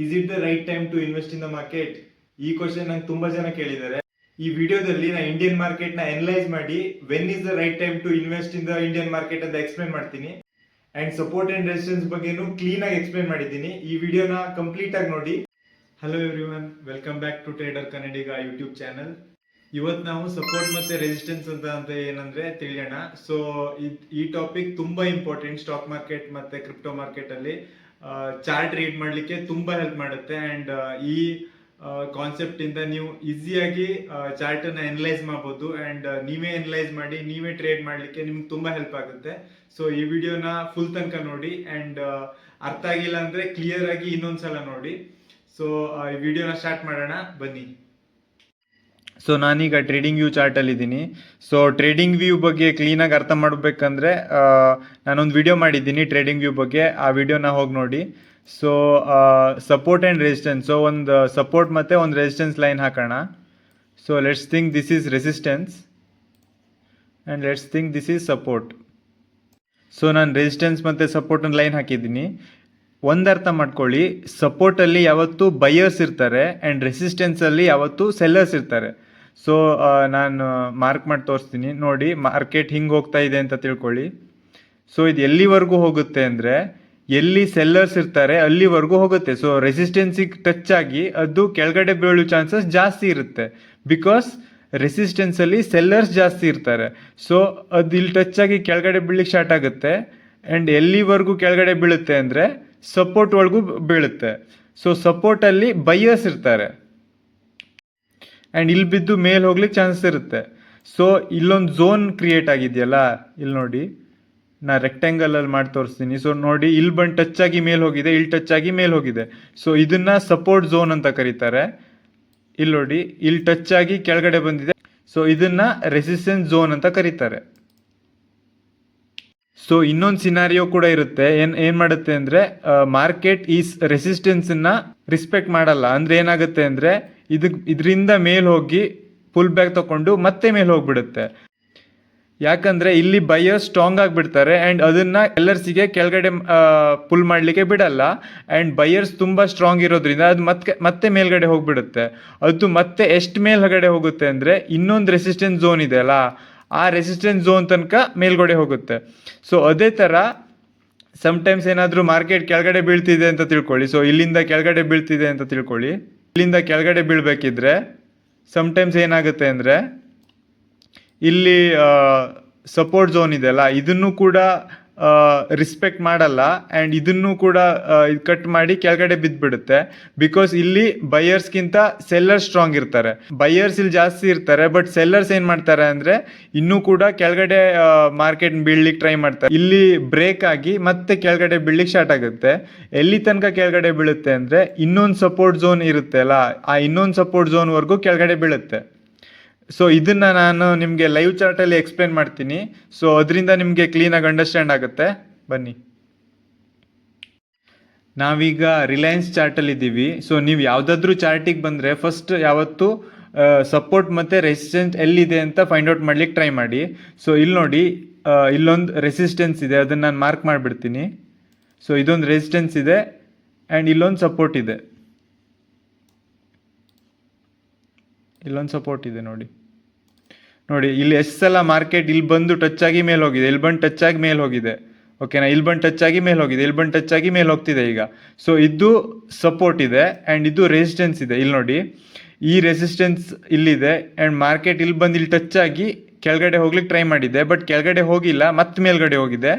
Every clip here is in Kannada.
Is it the right time to invest in the market? ಈ ಕ್ವಶನ್ ನಂಗೆ ತುಂಬಾ ಜನ ಕೇಳಿದ್ದಾರೆ. ಈ ವಿಡಿಯೋದಲ್ಲಿ ನಾ ಇಂಡಿಯನ್ ಮಾರ್ಕೆಟ್ ನ ಅನಲೈಸ್ ಮಾಡಿ when is the right time to invest in the Indian market ಅಂತ ಎಕ್ಸ್ಪ್ಲೇನ್ ಮಾಡ್ತೀನಿ. ಅಂಡ್ ಸಪೋರ್ಟ್ ಅಂಡ್ ರೆಸಿಸ್ಟೆನ್ಸ್ ಬಗ್ಗೆನೂ ಕ್ಲೀನ್ ಆಗಿ ಎಕ್ಸ್ಪ್ಲೇನ್ ಮಾಡಿದ್ದೀನಿ. ಈ ವಿಡಿಯೋನ ಕಂಪ್ಲೀಟ್ ಆಗಿ ನೋಡಿ. Hello everyone, welcome back to trader Kannadiga YouTube channel. ಇವತ್ತು ನಾವು ಸಪೋರ್ಟ್ ಮತ್ತೆ ರೆಸಿಸ್ಟೆನ್ಸ್ ಅಂತ ಏನಂದ್ರೆ ತಿಳಿಯೋಣ. ಸೊ ಈ ಟಾಪಿಕ್ ತುಂಬಾ ಇಂಪಾರ್ಟೆಂಟ್ ಸ್ಟಾಕ್ ಮಾರ್ಕೆಟ್ ಮತ್ತೆ ಕ್ರಿಪ್ಟೋ ಮಾರ್ಕೆಟ್ ಅಲ್ಲಿ. ಚಾರ್ಟ್ ರೀಡ್ ಮಾಡ್ಲಿಕ್ಕೆ ತುಂಬಾ ಹೆಲ್ಪ್ ಮಾಡುತ್ತೆ. ಅಂಡ್ ಈ ಕಾನ್ಸೆಪ್ಟ್ ಇಂದ ನೀವು ಈಸಿಯಾಗಿ ಚಾರ್ಟ್ ಅನ್ನ ಅನಲೈಸ್ ಮಾಡಬಹುದು. ಅಂಡ್ ನೀವೇ ಅನಲೈಸ್ ಮಾಡಿ ನೀವೇ ಟ್ರೇಡ್ ಮಾಡ್ಲಿಕ್ಕೆ ನಿಮ್ಗೆ ತುಂಬಾ ಹೆಲ್ಪ್ ಆಗುತ್ತೆ. ಸೊ ಈ ವಿಡಿಯೋನ ಫುಲ್ ತನಕ ನೋಡಿ. ಅಂಡ್ ಅರ್ಥ ಆಗಿಲ್ಲ ಅಂದ್ರೆ ಕ್ಲಿಯರ್ ಆಗಿ ಇನ್ನೊಂದ್ಸಲ ನೋಡಿ. ಸೊ ಈ ವಿಡಿಯೋನ ಸ್ಟಾರ್ಟ್ ಮಾಡೋಣ, ಬನ್ನಿ. ಸೊ ನಾನೀಗ ಟ್ರೇಡಿಂಗ್ ವ್ಯೂ ಚಾರ್ಟಲ್ಲಿ ಇದ್ದೀನಿ. ಸೊ ಟ್ರೇಡಿಂಗ್ ವ್ಯೂ ಬಗ್ಗೆ ಕ್ಲೀನಾಗಿ ಅರ್ಥ ಮಾಡಬೇಕಂದ್ರೆ ನಾನೊಂದು ವಿಡಿಯೋ ಮಾಡಿದ್ದೀನಿ ಟ್ರೇಡಿಂಗ್ ವ್ಯೂ ಬಗ್ಗೆ, ಆ ವಿಡಿಯೋನ ಹೋಗಿ ನೋಡಿ. So support and resistance, so ಒಂದು ಸಪೋರ್ಟ್ ಮತ್ತು ಒಂದು ರೆಸಿಸ್ಟೆನ್ಸ್ ಲೈನ್ ಹಾಕೋಣ. So let's think this is resistance and let's think this is support. So ನಾನು ರೆಸಿಸ್ಟೆನ್ಸ್ ಮತ್ತು ಸಪೋರ್ಟನ್ನು ಲೈನ್ ಹಾಕಿದ್ದೀನಿ. ಒಂದು ಅರ್ಥ ಮಾಡ್ಕೊಳ್ಳಿ, ಸಪೋರ್ಟಲ್ಲಿ ಯಾವತ್ತೂ ಬೈಯರ್ಸ್ ಇರ್ತಾರೆ ಆ್ಯಂಡ್ ರೆಸಿಸ್ಟೆನ್ಸಲ್ಲಿ ಯಾವತ್ತೂ ಸೆಲ್ಲರ್ಸ್ ಇರ್ತಾರೆ. ಸೊ ನಾನು ಮಾರ್ಕ್ ಮಾಡಿ ತೋರಿಸ್ತೀನಿ ನೋಡಿ. ಮಾರ್ಕೆಟ್ ಹಿಂಗೆ ಹೋಗ್ತಾ ಇದೆ ಅಂತ ತಿಳ್ಕೊಳ್ಳಿ. ಸೊ ಇದು ಎಲ್ಲಿವರೆಗೂ ಹೋಗುತ್ತೆ ಅಂದರೆ ಎಲ್ಲಿ ಸೆಲ್ಲರ್ಸ್ ಇರ್ತಾರೆ ಅಲ್ಲಿವರೆಗೂ ಹೋಗುತ್ತೆ. ಸೊ ರೆಸಿಸ್ಟೆನ್ಸಿಗೆ ಟಚ್ ಆಗಿ ಅದು ಕೆಳಗಡೆ ಬೀಳೋ ಚಾನ್ಸಸ್ ಜಾಸ್ತಿ ಇರುತ್ತೆ, ಬಿಕಾಸ್ ರೆಸಿಸ್ಟೆನ್ಸಲ್ಲಿ ಸೆಲ್ಲರ್ಸ್ ಜಾಸ್ತಿ ಇರ್ತಾರೆ. ಸೊ ಅದು ಇಲ್ಲಿ ಟಚ್ ಆಗಿ ಕೆಳಗಡೆ ಬೀಳಲಿಕ್ಕೆ ಸ್ಟಾರ್ಟ್ ಆಗುತ್ತೆ. ಆ್ಯಂಡ್ ಎಲ್ಲಿವರೆಗೂ ಕೆಳಗಡೆ ಬೀಳುತ್ತೆ ಅಂದರೆ ಸಪೋರ್ಟ್ ಒಳಗೂ ಬೀಳುತ್ತೆ. ಸೊ ಸಪೋರ್ಟಲ್ಲಿ ಬೈಯರ್ಸ್ ಇರ್ತಾರೆ ಆ್ಯಂಡ್ ಇಲ್ಲಿ ಬಿದ್ದು ಮೇಲೆ ಹೋಗ್ಲಿಕ್ಕೆ ಚಾನ್ಸಸ್ ಇರುತ್ತೆ. ಸೊ ಇಲ್ಲೊಂದು ಝೋನ್ ಕ್ರಿಯೇಟ್ ಆಗಿದೆಯಲ್ಲ, ಇಲ್ಲಿ ನೋಡಿ, ನಾ ರೆಕ್ಟ್ಯಾಂಗಲಲ್ಲಿ ಮಾಡಿ ತೋರಿಸ್ತೀನಿ. ಸೊ ನೋಡಿ, ಇಲ್ಲಿ ಬಂದು ಟಚ್ ಆಗಿ ಮೇಲೆ ಹೋಗಿದೆ, ಇಲ್ಲಿ ಟಚ್ ಆಗಿ ಮೇಲೆ ಹೋಗಿದೆ. ಸೊ ಇದನ್ನು ಸಪೋರ್ಟ್ ಝೋನ್ ಅಂತ ಕರೀತಾರೆ. ಇಲ್ಲಿ ನೋಡಿ, ಇಲ್ಲಿ ಟಚ್ ಆಗಿ ಕೆಳಗಡೆ ಬಂದಿದೆ. ಸೊ ಇದನ್ನು ರೆಸಿಸ್ಟೆನ್ಸ್ ಝೋನ್ ಅಂತ ಕರೀತಾರೆ. ಸೊ ಇನ್ನೊಂದು ಸಿನಾರಿಯೋ ಕೂಡ ಇರುತ್ತೆ. ಏನು ಮಾಡುತ್ತೆ ಅಂದರೆ ಮಾರ್ಕೆಟ್ ಈ ರೆಸಿಸ್ಟೆನ್ಸನ್ನು ರೆಸ್ಪೆಕ್ಟ್ ಮಾಡಲ್ಲ. ಅಂದರೆ ಏನಾಗುತ್ತೆ ಅಂದರೆ ಇದರಿಂದ ಮೇಲೆ ಹೋಗಿ ಪುಲ್ ಬ್ಯಾಕ್ ತಗೊಂಡು ಮತ್ತೆ ಮೇಲೆ ಹೋಗಿಬಿಡುತ್ತೆ. ಯಾಕಂದರೆ ಇಲ್ಲಿ ಬೈಯರ್ಸ್ ಸ್ಟ್ರಾಂಗ್ ಆಗಿಬಿಡ್ತಾರೆ ಆ್ಯಂಡ್ ಅದನ್ನು ಸೆಲ್ಲರ್ಸಿಗೆ ಕೆಳಗಡೆ ಪುಲ್ ಮಾಡಲಿಕ್ಕೆ ಬಿಡಲ್ಲ. ಆ್ಯಂಡ್ ಬೈಯರ್ಸ್ ತುಂಬ ಸ್ಟ್ರಾಂಗ್ ಇರೋದ್ರಿಂದ ಅದು ಮತ್ತೆ ಮೇಲ್ಗಡೆ ಹೋಗಿಬಿಡುತ್ತೆ. ಅದು ಮತ್ತೆ ಎಷ್ಟು ಮೇಲ್ಗಡೆ ಹೋಗುತ್ತೆ ಅಂದರೆ ಇನ್ನೊಂದು ರೆಸಿಸ್ಟೆನ್ಸ್ ಝೋನ್ ಇದೆ ಅಲ್ಲ, ಆ ರೆಸಿಸ್ಟೆನ್ಸ್ ಝೋನ್ ತನಕ ಮೇಲ್ಗಡೆ ಹೋಗುತ್ತೆ. ಸೊ ಅದೇ ಥರ ಸಮ್ಟೈಮ್ಸ್ ಏನಾದರೂ ಮಾರ್ಕೆಟ್ ಕೆಳಗಡೆ ಬೀಳ್ತಿದೆ ಅಂತ ತಿಳ್ಕೊಳ್ಳಿ. ಸೊ ಇಲ್ಲಿಂದ ಕೆಳಗಡೆ ಬೀಳ್ತಿದೆ ಅಂತ ತಿಳ್ಕೊಳ್ಳಿ. ಇಲ್ಲಿಂದ ಕೆಳಗಡೆ ಬೀಳಬೇಕಿದ್ರೆ ಸಮ್ಟೈಮ್ಸ್ ಏನಾಗುತ್ತೆ ಅಂದರೆ ಇಲ್ಲಿ ಸಪೋರ್ಟ್ ಝೋನ್ ಇದೆಯಲ್ಲ, ಇದನ್ನು ಕೂಡ ರಿಸ್ಪೆಕ್ಟ್ ಮಾಡಲ್ಲ ಆ್ಯಂಡ್ ಇದನ್ನು ಕೂಡ ಕಟ್ ಮಾಡಿ ಕೆಳಗಡೆ ಬಿದ್ದುಬಿಡುತ್ತೆ. ಬಿಕಾಸ್ ಇಲ್ಲಿ ಬೈಯರ್ಸ್ಗಿಂತ ಸೆಲ್ಲರ್ಸ್ ಸ್ಟ್ರಾಂಗ್ ಇರ್ತಾರೆ. ಬೈಯರ್ಸ್ ಇಲ್ಲಿ ಜಾಸ್ತಿ ಇರ್ತಾರೆ, ಬಟ್ ಸೆಲ್ಲರ್ಸ್ ಏನು ಮಾಡ್ತಾರೆ ಅಂದರೆ ಇನ್ನೂ ಕೂಡ ಕೆಳಗಡೆ ಮಾರ್ಕೆಟ್ ಬೀಳ್ಲಿಕ್ಕೆ ಟ್ರೈ ಮಾಡ್ತಾರೆ. ಇಲ್ಲಿ ಬ್ರೇಕ್ ಆಗಿ ಮತ್ತೆ ಕೆಳಗಡೆ ಬೀಳ್ಲಿಕ್ಕೆ ಸ್ಟಾರ್ಟ್ ಆಗುತ್ತೆ. ಎಲ್ಲಿ ತನಕ ಕೆಳಗಡೆ ಬೀಳುತ್ತೆ ಅಂದರೆ ಇನ್ನೊಂದು ಸಪೋರ್ಟ್ ಝೋನ್ ಇರುತ್ತೆ ಅಲ್ಲ, ಆ ಇನ್ನೊಂದು ಸಪೋರ್ಟ್ ಝೋನ್ವರೆಗೂ ಕೆಳಗಡೆ ಬೀಳುತ್ತೆ. ಸೊ ಇದನ್ನು ನಾನು ನಿಮಗೆ ಲೈವ್ ಚಾರ್ಟಲ್ಲಿ ಎಕ್ಸ್ಪ್ಲೇನ್ ಮಾಡ್ತೀನಿ. ಸೊ ಅದರಿಂದ ನಿಮಗೆ ಕ್ಲೀನಾಗಿ ಅಂಡರ್ಸ್ಟ್ಯಾಂಡ್ ಆಗುತ್ತೆ. ಬನ್ನಿ, ನಾವೀಗ ರಿಲಯನ್ಸ್ ಚಾರ್ಟಲ್ಲಿ ಇದ್ದೀವಿ. ಸೊ ನೀವು ಯಾವುದಾದ್ರೂ ಚಾರ್ಟಿಗೆ ಬಂದರೆ ಫಸ್ಟ್ ಯಾವತ್ತು ಸಪೋರ್ಟ್ ಮತ್ತು ರೆಸಿಸ್ಟೆನ್ಸ್ ಎಲ್ಲಿದೆ ಅಂತ ಫೈಂಡ್ ಔಟ್ ಮಾಡ್ಲಿಕ್ಕೆ ಟ್ರೈ ಮಾಡಿ. ಸೊ ಇಲ್ಲಿ ನೋಡಿ, ಇಲ್ಲೊಂದು ರೆಸಿಸ್ಟೆನ್ಸ್ ಇದೆ, ಅದನ್ನು ನಾನು ಮಾರ್ಕ್ ಮಾಡಿಬಿಡ್ತೀನಿ. ಸೊ ಇದೊಂದು ರೆಸಿಸ್ಟೆನ್ಸ್ ಇದೆ ಆ್ಯಂಡ್ ಇಲ್ಲೊಂದು ಸಪೋರ್ಟ್ ಇದೆ. ಇಲ್ಲೊಂದು ಸಪೋರ್ಟ್ ಇದೆ ನೋಡಿ. ಇಲ್ಲಿ ಎಷ್ಟು ಸಲ ಮಾರ್ಕೆಟ್ ಇಲ್ಲಿ ಬಂದು ಟಚ್ ಆಗಿ ಮೇಲೆ ಹೋಗಿದೆ, ಇಲ್ಲಿ ಬಂದು ಟಚ್ ಆಗಿ ಮೇಲೆ ಹೋಗಿದೆ, ಓಕೆನಾ, ಇಲ್ಲಿ ಬಂದು ಟಚ್ ಆಗಿ ಮೇಲೆ ಹೋಗಿದೆ, ಇಲ್ಲಿ ಬಂದು ಟಚ್ ಆಗಿ ಮೇಲೆ ಹೋಗ್ತಿದೆ ಈಗ. ಸೊ ಇದು ಸಪೋರ್ಟ್ ಇದೆ ಆ್ಯಂಡ್ ಇದು ರೆಸಿಸ್ಟೆನ್ಸ್ ಇದೆ. ಇಲ್ಲಿ ನೋಡಿ, ಈ ರೆಸಿಸ್ಟೆನ್ಸ್ ಇಲ್ಲಿದೆ ಆ್ಯಂಡ್ ಮಾರ್ಕೆಟ್ ಇಲ್ಲಿ ಬಂದು ಇಲ್ಲಿ ಟಚ್ ಆಗಿ ಕೆಳಗಡೆ ಹೋಗ್ಲಿಕ್ಕೆ ಟ್ರೈ ಮಾಡಿದೆ, ಬಟ್ ಕೆಳಗಡೆ ಹೋಗಿಲ್ಲ, ಮತ್ತೆ ಮೇಲ್ಗಡೆ ಹೋಗಿದೆ,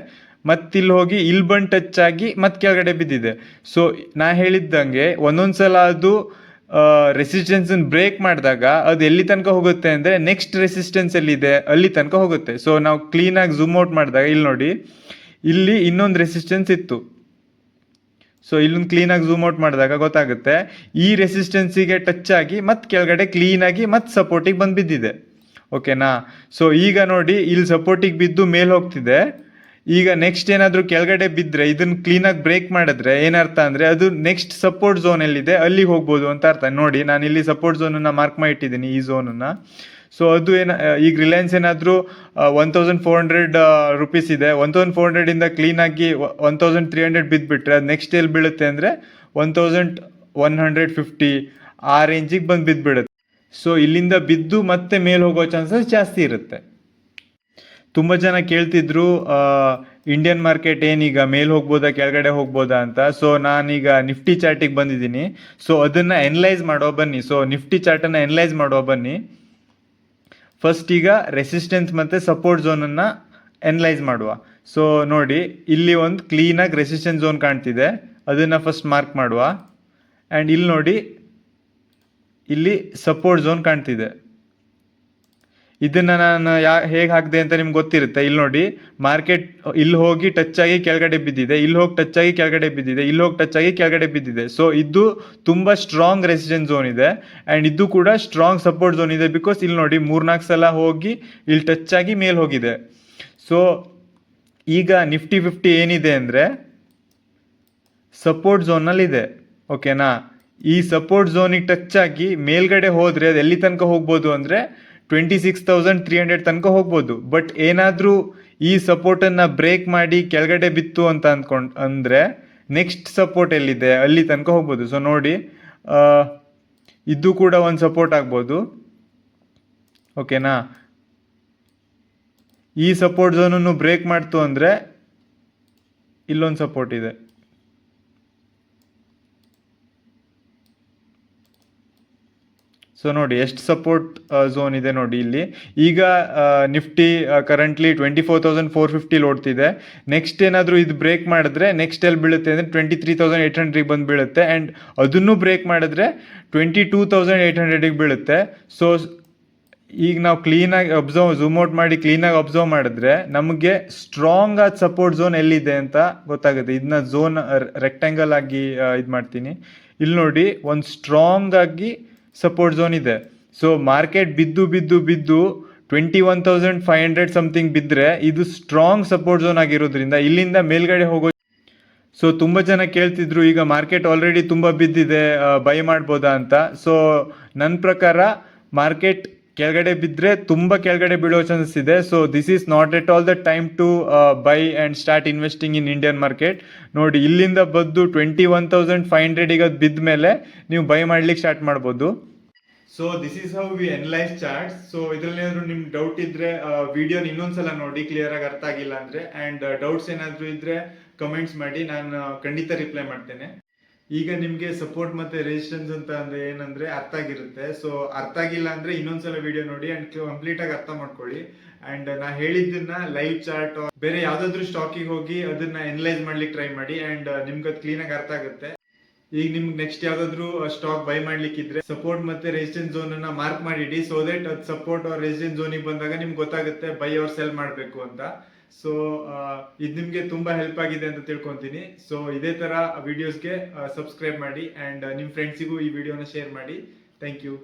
ಮತ್ತೆ ಇಲ್ಲಿ ಹೋಗಿ ಇಲ್ಲಿ ಬಂದು ಟಚ್ ಆಗಿ ಮತ್ತೆ ಕೆಳಗಡೆ ಬಿದ್ದಿದೆ. ಸೊ ನಾ ಹೇಳಿದ್ದಂಗೆ ಒಂದೊಂದು ಸಲ ಅದು ರೆಸಿಸ್ಟೆನ್ಸನ್ನು ಬ್ರೇಕ್ ಮಾಡಿದಾಗ ಅದು ಎಲ್ಲಿ ತನಕ ಹೋಗುತ್ತೆ ಅಂದರೆ ನೆಕ್ಸ್ಟ್ ರೆಸಿಸ್ಟೆನ್ಸ್ ಎಲ್ಲಿದೆ ಅಲ್ಲಿ ತನಕ ಹೋಗುತ್ತೆ. ಸೊ ನಾವು ಕ್ಲೀನಾಗಿ ಝೂಮ್ ಔಟ್ ಮಾಡಿದಾಗ ಇಲ್ಲಿ ನೋಡಿ, ಇಲ್ಲಿ ಇನ್ನೊಂದು ರೆಸಿಸ್ಟೆನ್ಸ್ ಇತ್ತು. ಸೊ ಇಲ್ಲೊಂದು ಕ್ಲೀನಾಗಿ ಝೂಮ್ ಔಟ್ ಮಾಡಿದಾಗ ಗೊತ್ತಾಗುತ್ತೆ, ಈ ರೆಸಿಸ್ಟೆನ್ಸಿಗೆ ಟಚ್ ಆಗಿ ಮತ್ತೆ ಕೆಳಗಡೆ ಕ್ಲೀನಾಗಿ ಮತ್ತೆ ಸಪೋರ್ಟಿಗೆ ಬಂದು ಬಿದ್ದಿದೆ, ಓಕೆನಾ. ಸೊ ಈಗ ನೋಡಿ, ಇಲ್ಲಿ ಸಪೋರ್ಟಿಗೆ ಬಿದ್ದು ಮೇಲೆ ಹೋಗ್ತಿದೆ. ಈಗ ನೆಕ್ಸ್ಟ್ ಏನಾದರೂ ಕೆಳಗಡೆ ಬಿದ್ದರೆ ಇದನ್ನು ಕ್ಲೀನಾಗಿ ಬ್ರೇಕ್ ಮಾಡಿದ್ರೆ ಏನರ್ಥ ಅಂದರೆ ಅದು ನೆಕ್ಸ್ಟ್ ಸಪೋರ್ಟ್ ಝೋನ್ ಎಲ್ಲಿದೆ ಅಲ್ಲಿಗೆ ಹೋಗ್ಬೋದು ಅಂತ ಅರ್ಥ. ನೋಡಿ, ನಾನು ಇಲ್ಲಿ ಸಪೋರ್ಟ್ ಝೋನನ್ನು ಮಾರ್ಕ್ ಮಾಡಿ ಇಟ್ಟಿದ್ದೀನಿ, ಈ ಝೋನನ್ನು. ಸೊ ಅದು ಈಗ ರಿಲಯನ್ಸ್ ಏನಾದರೂ 1400 ರುಪೀಸ್ ಇದೆ, 1400 ಇಂದ ಕ್ಲೀನಾಗಿ 1300 ಬಿದ್ದುಬಿಟ್ರೆ ಅದು ನೆಕ್ಸ್ಟ್ ಎಲ್ಲಿ ಬೀಳುತ್ತೆ ಅಂದರೆ 1000 150 ಆ ರೇಂಜಿಗೆ ಬಂದು ಬಿದ್ದುಬಿಡುತ್ತೆ. ಸೊ ಇಲ್ಲಿಂದ ಬಿದ್ದು ಮತ್ತೆ ಮೇಲೆ ಹೋಗೋ ಚಾನ್ಸಸ್ ಜಾಸ್ತಿ ಇರುತ್ತೆ. ತುಂಬ ಜನ ಕೇಳ್ತಿದ್ರು ಇಂಡಿಯನ್ ಮಾರ್ಕೆಟ್ ಏನೀಗ ಮೇಲೆ ಹೋಗ್ಬೋದಾ ಕೆಳಗಡೆ ಹೋಗ್ಬೋದಾ ಅಂತ. ಸೊ ನಾನೀಗ ನಿಫ್ಟಿ ಚಾರ್ಟಿಗೆ ಬಂದಿದ್ದೀನಿ. ಸೊ ಅದನ್ನು ಎನಲೈಸ್ ಮಾಡುವ ಬನ್ನಿ. ಸೊ ನಿಫ್ಟಿ ಚಾರ್ಟನ್ನು ಎನಲೈಸ್ ಮಾಡುವ ಬನ್ನಿ. ಫಸ್ಟ್ ಈಗ ರೆಸಿಸ್ಟೆನ್ಸ್ ಮತ್ತು ಸಪೋರ್ಟ್ ಝೋನನ್ನು ಎನಲೈಸ್ ಮಾಡುವ. ಸೊ ನೋಡಿ, ಇಲ್ಲಿ ಒಂದು ಕ್ಲೀನಾಗಿ ರೆಸಿಸ್ಟೆನ್ಸ್ ಝೋನ್ ಕಾಣ್ತಿದೆ, ಅದನ್ನು ಫಸ್ಟ್ ಮಾರ್ಕ್ ಮಾಡುವ. ಆ್ಯಂಡ್ ಇಲ್ಲಿ ನೋಡಿ, ಇಲ್ಲಿ ಸಪೋರ್ಟ್ ಝೋನ್ ಕಾಣ್ತಿದೆ. ಇದನ್ನು ನಾನು ಹೇಗೆ ಹಾಕಿದೆ ಅಂತ ನಿಮ್ಗೆ ಗೊತ್ತಿರುತ್ತೆ. ಇಲ್ಲಿ ನೋಡಿ, ಮಾರ್ಕೆಟ್ ಇಲ್ಲಿ ಹೋಗಿ ಟಚ್ ಆಗಿ ಕೆಳಗಡೆ ಬಿದ್ದಿದೆ, ಇಲ್ಲಿ ಹೋಗಿ ಟಚ್ ಆಗಿ ಕೆಳಗಡೆ ಬಿದ್ದಿದೆ, ಇಲ್ಲಿ ಹೋಗಿ ಟಚ್ ಆಗಿ ಕೆಳಗಡೆ ಬಿದ್ದಿದೆ. ಸೊ ಇದು ತುಂಬ ಸ್ಟ್ರಾಂಗ್ ರೆಸಿಸ್ಟೆನ್ಸ್ ಝೋನ್ ಇದೆ. ಆ್ಯಂಡ್ ಇದು ಕೂಡ ಸ್ಟ್ರಾಂಗ್ ಸಪೋರ್ಟ್ ಝೋನ್ ಇದೆ. ಬಿಕಾಸ್ ಇಲ್ಲಿ ನೋಡಿ 3-4 ಸಲ ಹೋಗಿ ಇಲ್ಲಿ ಟಚ್ ಆಗಿ ಮೇಲೆ ಹೋಗಿದೆ. ಸೊ ಈಗ ನಿಫ್ಟಿ 50 ಏನಿದೆ ಅಂದರೆ ಸಪೋರ್ಟ್ ಝೋನಲ್ಲಿದೆ. ಓಕೆನಾ? ಈ ಸಪೋರ್ಟ್ ಝೋನಿಗೆ ಟಚ್ ಆಗಿ ಮೇಲ್ಗಡೆ ಹೋದರೆ ಅದು ಎಲ್ಲಿ ತನಕ ಹೋಗ್ಬೋದು ಅಂದರೆ 26,300 ತನಕ ಹೋಗ್ಬೋದು. ಬಟ್ ಏನಾದರೂ ಈ ಸಪೋರ್ಟನ್ನು ಬ್ರೇಕ್ ಮಾಡಿ ಕೆಳಗಡೆ ಬಿತ್ತು ಅಂತ ಅಂದರೆ ನೆಕ್ಸ್ಟ್ ಸಪೋರ್ಟ್ ಎಲ್ಲಿದೆ ಅಲ್ಲಿ ತನಕ ಹೋಗ್ಬೋದು. ಸೊ ನೋಡಿ, ಇದು ಕೂಡ ಒಂದು ಸಪೋರ್ಟ್ ಆಗ್ಬೋದು. ಓಕೆನಾ? ಈ ಸಪೋರ್ಟ್ ಝೋನನ್ನು ಬ್ರೇಕ್ ಮಾಡ್ತು ಅಂದರೆ ಇಲ್ಲೊಂದು ಸಪೋರ್ಟ್ ಇದೆ. ಸೊ ನೋಡಿ ಎಷ್ಟು ಸಪೋರ್ಟ್ ಝೋನ್ ಇದೆ ನೋಡಿ ಇಲ್ಲಿ. ಈಗ ನಿಫ್ಟಿ ಕರೆಂಟ್ಲಿ 24,450 ಓಡ್ತಿದೆ. ನೆಕ್ಸ್ಟ್ ಏನಾದರೂ ಇದು ಬ್ರೇಕ್ ಮಾಡಿದ್ರೆ ನೆಕ್ಸ್ಟ್ ಎಲ್ಲಿ ಬೀಳುತ್ತೆ ಅಂದರೆ 23,800ಗೆ ಬಂದು ಬೀಳುತ್ತೆ. ಆ್ಯಂಡ್ ಅದನ್ನು ಬ್ರೇಕ್ ಮಾಡಿದ್ರೆ 22,800ಗೆ ಬೀಳುತ್ತೆ. ಸೊ ಈಗ ನಾವು ಕ್ಲೀನಾಗಿ ಝೂಮ್ ಔಟ್ ಮಾಡಿ ಕ್ಲೀನಾಗಿ ಅಬ್ಸರ್ವ್ ಮಾಡಿದ್ರೆ ನಮಗೆ ಸ್ಟ್ರಾಂಗ್ ಆದ ಸಪೋರ್ಟ್ ಝೋನ್ ಎಲ್ಲಿದೆ ಅಂತ ಗೊತ್ತಾಗುತ್ತೆ. ಇದನ್ನ ಝೋನ್ ರೆಕ್ಟ್ಯಾಂಗಲ್ ಆಗಿ ಇದು ಮಾಡ್ತೀನಿ. ಇಲ್ಲಿ ನೋಡಿ, ಒಂದು ಸ್ಟ್ರಾಂಗ್ ಆಗಿ ಸಪೋರ್ಟ್ ಝೋನ್ ಇದೆ. ಸೊ ಮಾರ್ಕೆಟ್ ಬಿದ್ದು 21,500 ಸಮಥಿಂಗ್ ಬಿದ್ದರೆ ಇದು ಸ್ಟ್ರಾಂಗ್ ಸಪೋರ್ಟ್ ಝೋನ್ ಆಗಿರೋದ್ರಿಂದ ಇಲ್ಲಿಂದ ಮೇಲ್ಗಡೆ ಹೋಗೋ. ಸೊ ತುಂಬ ಜನ ಕೇಳ್ತಿದ್ರು ಈಗ ಮಾರ್ಕೆಟ್ ಆಲ್ರೆಡಿ ತುಂಬ ಬಿದ್ದಿದೆ, ಬೈ ಮಾಡ್ಬೋದಾ ಅಂತ. ಸೊ ನನ್ನ ಪ್ರಕಾರ ಮಾರ್ಕೆಟ್ ಕೆಳಗಡೆ ಬಿದ್ದರೆ ತುಂಬ ಕೆಳಗಡೆ ಬೀಳೋ ಚಾನ್ಸಸ್ ಇದೆ. So this is not at all the time to buy and start investing in Indian market. ನೋಡಿ, ಇಲ್ಲಿಂದ ಬದ್ದು 21,500 ಅದು ಬಿದ್ದ ಮೇಲೆ ನೀವು ಬೈ ಮಾಡ್ಲಿಕ್ಕೆ ಸ್ಟಾರ್ಟ್ ಮಾಡ್ಬೋದು. So this is how we analyse charts. So ಇದರಲ್ಲಿ ಏನಾದರೂ ನಿಮ್ಗೆ ಡೌಟ್ ಇದ್ರೆ ವಿಡಿಯೋನ ಇನ್ನೊಂದ್ಸಲ ನೋಡಿ, ಕ್ಲಿಯರ್ ಆಗಿ ಅರ್ಥ ಆಗಿಲ್ಲ ಅಂದರೆ. ಆ್ಯಂಡ್ ಡೌಟ್ಸ್ ಏನಾದರೂ ಇದ್ರೆ ಕಮೆಂಟ್ಸ್ ಮಾಡಿ, ನಾನು ಖಂಡಿತ ರಿಪ್ಲೈ ಮಾಡ್ತೇನೆ. ಈಗ ನಿಮಗೆ ಸಪೋರ್ಟ್ ಮತ್ತೆ ರೆಸಿಸ್ಟೆನ್ಸ್ ಅಂತ ಅಂದ್ರೆ ಏನಂದ್ರೆ ಅರ್ಥ ಆಗಿರುತ್ತೆ. ಸೊ ಅರ್ಥ ಆಗಿಲ್ಲ ಅಂದ್ರೆ ಇನ್ನೊಂದ್ಸಲ ವಿಡಿಯೋ ನೋಡಿ ಅಂಡ್ ಕಂಪ್ಲೀಟ್ ಆಗಿ ಅರ್ಥ ಮಾಡ್ಕೊಳ್ಳಿ. ಅಂಡ್ ನಾ ಹೇಳಿದ್ದನ್ನ ಲೈವ್ ಚಾರ್ಟ್ ಬೇರೆ ಯಾವ್ದಾದ್ರು ಸ್ಟಾಕಿಗೆ ಹೋಗಿ ಅದನ್ನ ಎನಲೈಸ್ ಮಾಡ್ಲಿಕ್ಕೆ ಟ್ರೈ ಮಾಡಿ. ಅಂಡ್ ನಿಮ್ಗೆ ಅದು ಕ್ಲೀನ್ ಆಗಿ ಅರ್ಥ ಆಗುತ್ತೆ. ಈಗ ನಿಮ್ಗೆ ನೆಕ್ಸ್ಟ್ ಯಾವ್ದಾದ್ರು ಸ್ಟಾಕ್ ಬೈ ಮಾಡ್ಲಿಕ್ಕಿದ್ರೆ ಸಪೋರ್ಟ್ ಮತ್ತೆ ರೆಸಿಸ್ಟೆನ್ಸ್ ಝೋನ್ ಅನ್ನ ಮಾರ್ಕ್ ಮಾಡಿಡಿ. ಸೊ ದಟ್ ಅದು ಸಪೋರ್ಟ್ ಆರ್ ರೆಸಿಸ್ಟೆನ್ಸ್ ಝೋನಿಗೆ ಬಂದಾಗ ನಿಮ್ಗೆ ಗೊತ್ತಾಗುತ್ತೆ ಬೈ ಆರ್ ಸೆಲ್ ಮಾಡಬೇಕು ಅಂತ. ಸೊ ಇದು ನಿಮಗೆ ತುಂಬಾ ಹೆಲ್ಪ್ ಆಗಿದೆ ಅಂತ ತಿಳ್ಕೊಂತೀನಿ. ಸೊ ಇದೇ ತರ ವಿಡಿಯೋಸ್ಗೆ ಸಬ್ಸ್ಕ್ರೈಬ್ ಮಾಡಿ ಅಂಡ್ ನಿಮ್ಮ ಫ್ರೆಂಡ್ಸಿಗೂ ಈ ವಿಡಿಯೋನ ಶೇರ್ ಮಾಡಿ. Thank you.